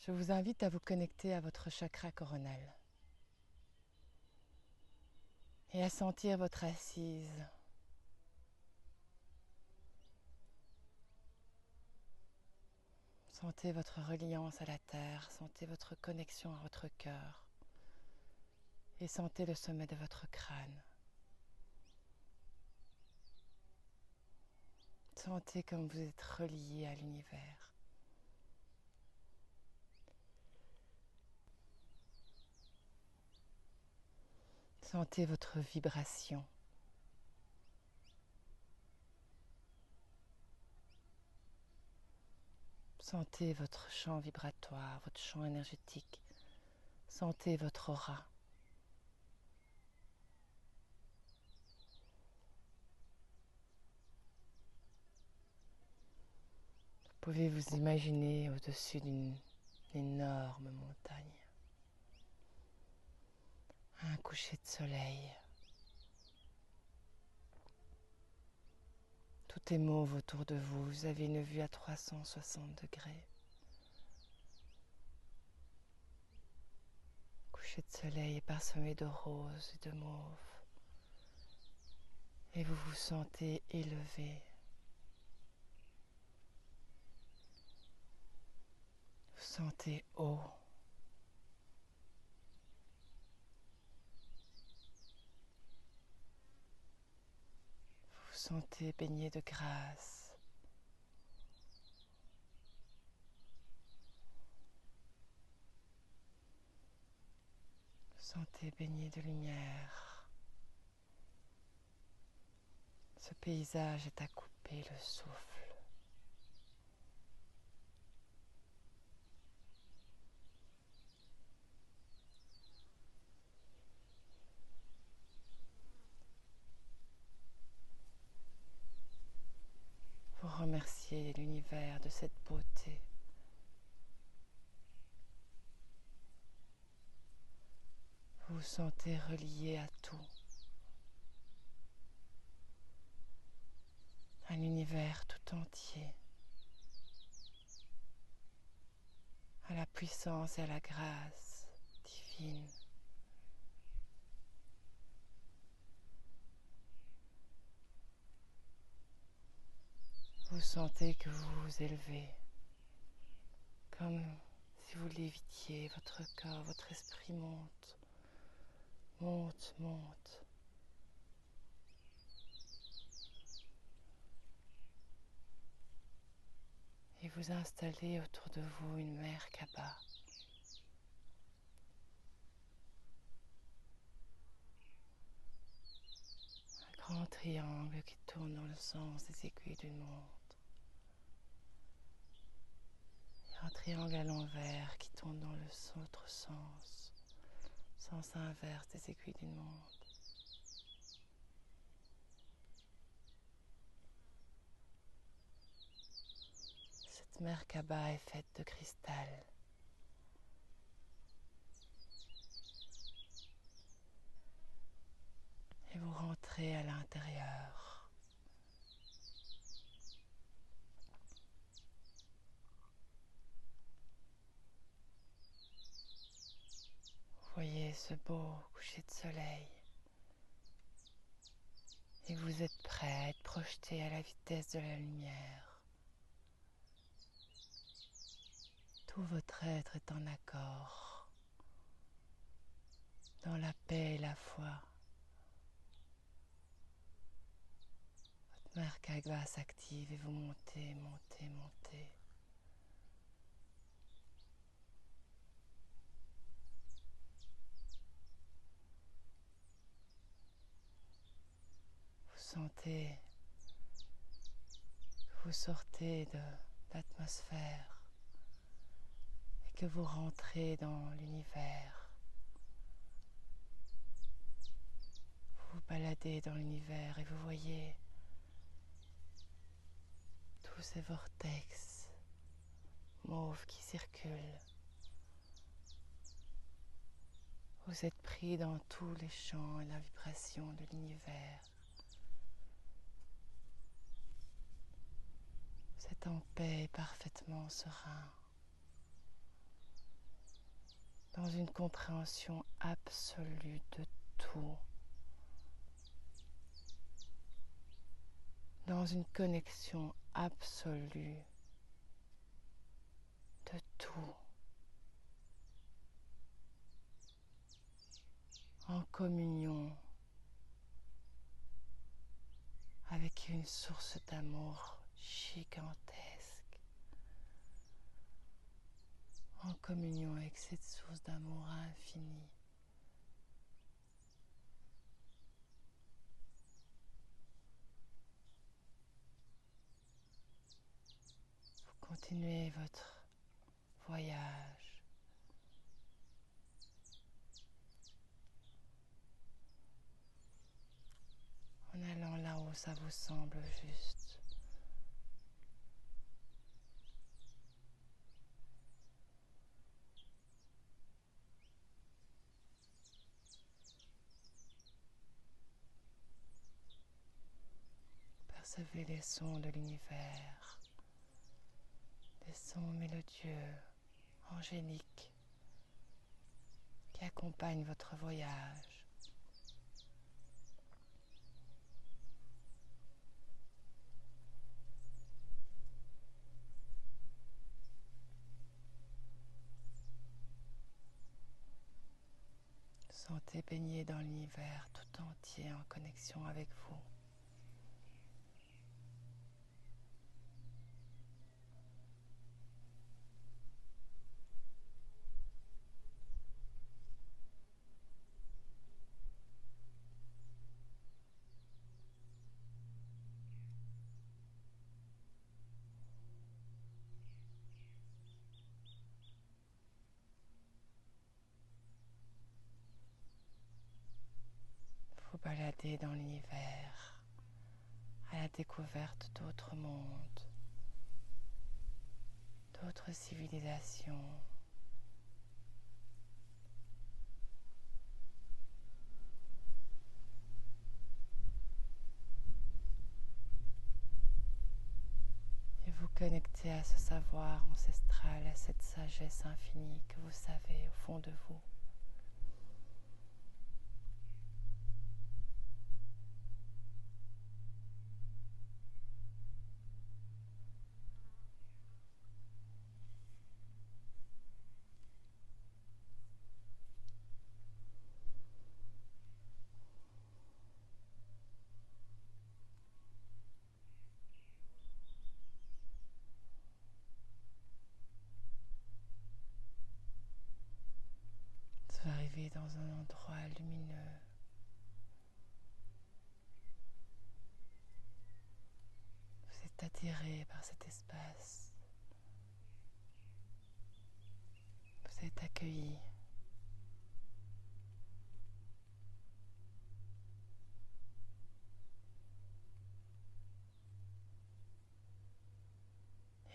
Je vous invite à vous connecter à votre chakra coronal et à sentir votre assise. Sentez votre reliance à la terre, sentez votre connexion à votre cœur et sentez le sommet de votre crâne. Sentez comme vous êtes relié à l'univers. Sentez votre vibration. Sentez votre champ vibratoire, votre champ énergétique. Sentez votre aura. Vous pouvez vous imaginer au-dessus d'une énorme montagne. Un coucher de soleil. Tout est mauve autour de vous. Vous avez une vue à 360 degrés. Coucher de soleil parsemé de rose et de mauve. Et vous vous sentez élevé. Vous sentez haut. Vous vous sentez baigné de grâce. Vous sentez baigné de lumière. Ce paysage est à couper le souffle. Vous remerciez l'univers de cette beauté. Vous vous sentez relié à tout. À l'univers tout entier. À la puissance et à la grâce divine. Vous sentez que vous vous élevez, comme si vous lévitiez, votre corps, votre esprit monte, monte, monte. Et vous installez autour de vous une Merkaba. Un grand triangle qui tourne dans le sens des aiguilles d'une montre. Et un triangle à l'envers qui tourne dans l'autre sens, sens inverse des aiguilles d'une montre. Cette Merkaba est faite de cristal. Et vous rentrez à l'intérieur. Vous voyez ce beau coucher de soleil. Et vous êtes prêt à être projeté à la vitesse de la lumière. Tout votre être est en accord, dans la paix et la foi. Votre Merkaba s'active et vous montez, montez, montez. Vous sentez que vous sortez de l'atmosphère et que vous rentrez dans l'univers. Vous vous baladez dans l'univers et vous voyez tous ces vortex mauves qui circulent. Vous êtes pris dans tous les champs et la vibration de l'univers. Vous êtes en paix et parfaitement serein. dans une compréhension absolue de tout, dans une connexion absolue de tout, en communion avec une source d'amour gigantesque, en communion avec cette source d'amour infinie. Vous continuez votre voyage en allant là où ça vous semble juste. Percevez les sons de l'univers, des sons mélodieux, angéliques, qui accompagnent votre voyage. Sentez baigner dans l'univers tout entier en connexion avec vous. Vous baladez dans l'univers à la découverte d'autres mondes, d'autres civilisations. Et vous connectez à ce savoir ancestral, à cette sagesse infinie que vous savez au fond de vous. Vous arrivez dans un endroit lumineux. Vous êtes attiré par cet espace. Vous êtes accueilli.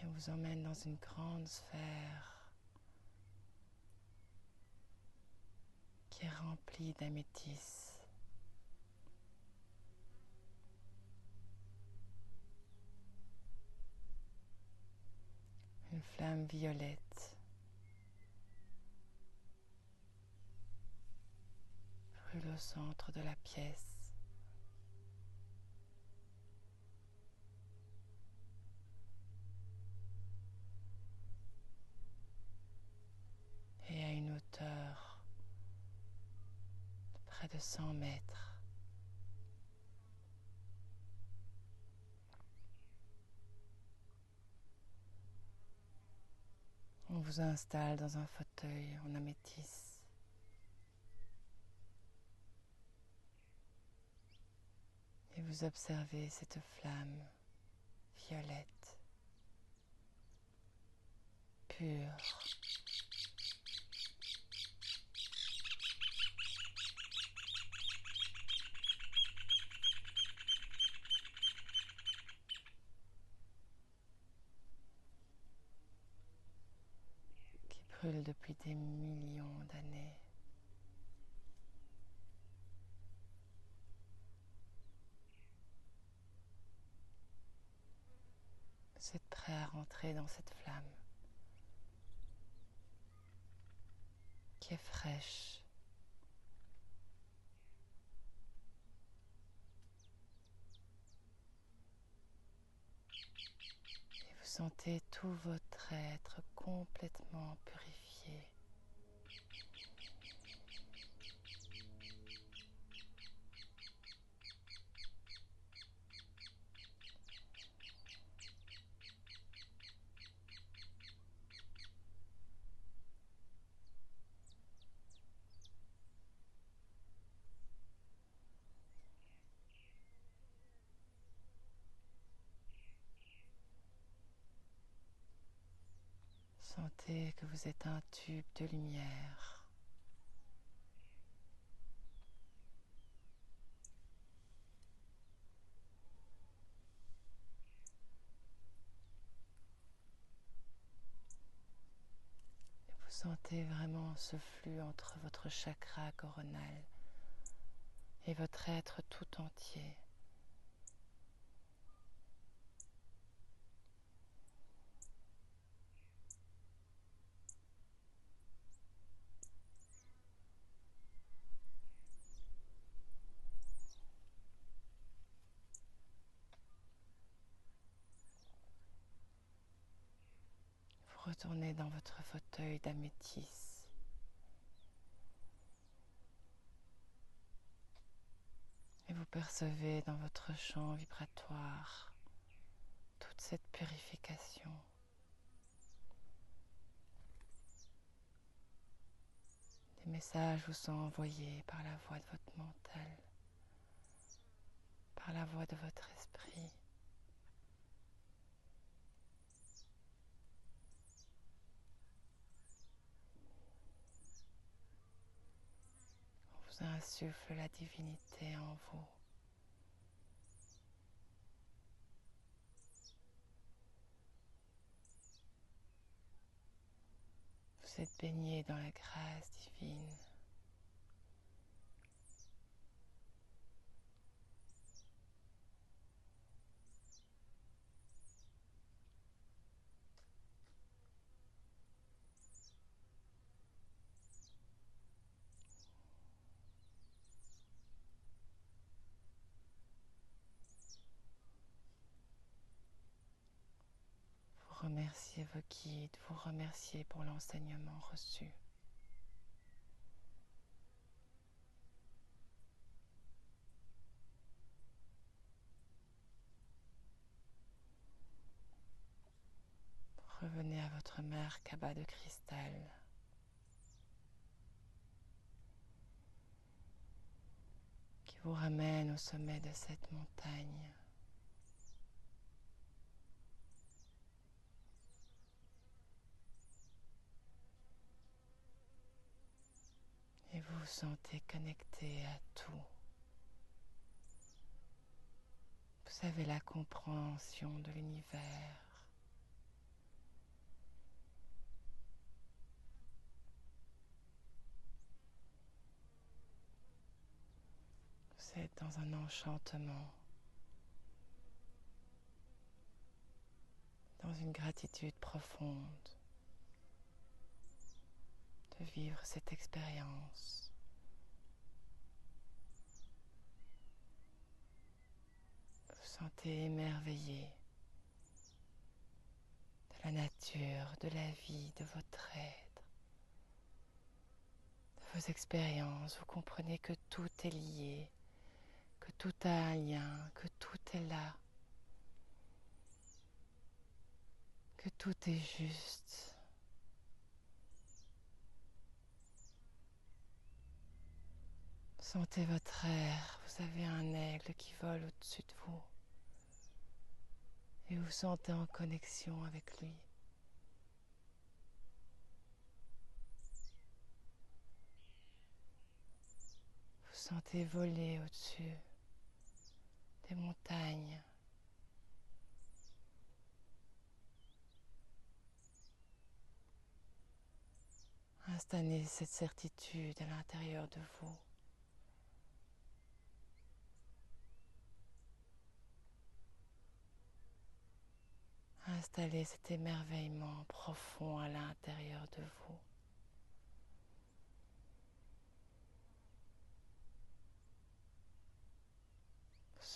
Et on vous emmène dans une grande sphère qui est remplie d'améthys. Une flamme violette brûle au centre de la pièce. Et à une hauteur de près de 100 mètres, on vous installe dans un fauteuil en améthyste. Et vous observez cette flamme violette, pure, qui brûle depuis des millions d'années. Vous êtes prêt à rentrer dans cette flamme, qui est fraîche. Et vous sentez tout votre être complètement purifié. Sentez que vous êtes un tube de lumière. Et vous sentez vraiment ce flux entre votre chakra coronal et votre être tout entier. Vous retournez dans votre fauteuil d'améthyste. Et vous percevez dans votre champ vibratoire toute cette purification. Des messages vous sont envoyés par la voix de votre mental, par la voix de votre esprit. On vous insuffle la divinité en vous. Vous êtes baigné dans la grâce divine. Vous remerciez vos guides, vous remerciez pour l'enseignement reçu. Revenez à votre Merkaba de cristal. Qui vous ramène au sommet de cette montagne. Et vous vous sentez connecté à tout. Vous avez la compréhension de l'univers. Vous êtes dans un enchantement, dans une gratitude profonde de vivre cette expérience. Vous vous sentez émerveillé de la nature, de la vie, de votre être, de vos expériences. Vous comprenez que tout est lié, que tout a un lien, que tout est là, que tout est juste. Sentez votre air, vous avez un aigle qui vole au-dessus de vous et vous sentez en connexion avec lui. Vous sentez voler au-dessus des montagnes. Installez cette certitude à l'intérieur de vous. Installez cet émerveillement profond à l'intérieur de vous.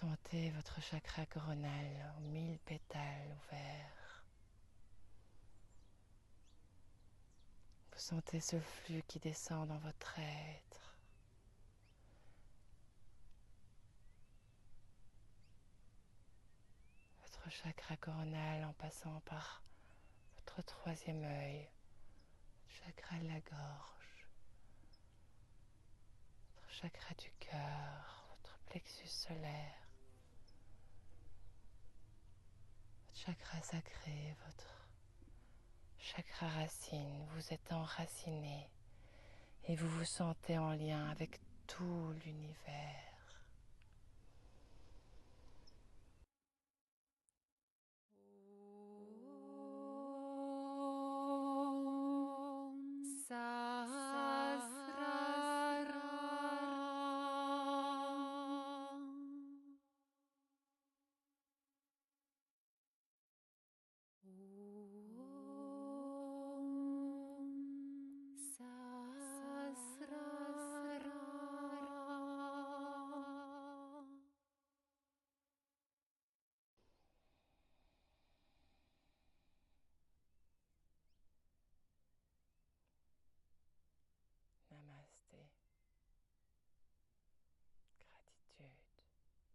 Sentez votre chakra coronal aux 1000 pétales ouverts. Vous sentez ce flux qui descend dans votre être. Votre chakra coronal en passant par votre troisième œil, chakra de la gorge, votre chakra du cœur, votre plexus solaire, votre chakra sacré, votre chakra racine. Vous êtes enraciné et vous vous sentez en lien avec tout l'univers.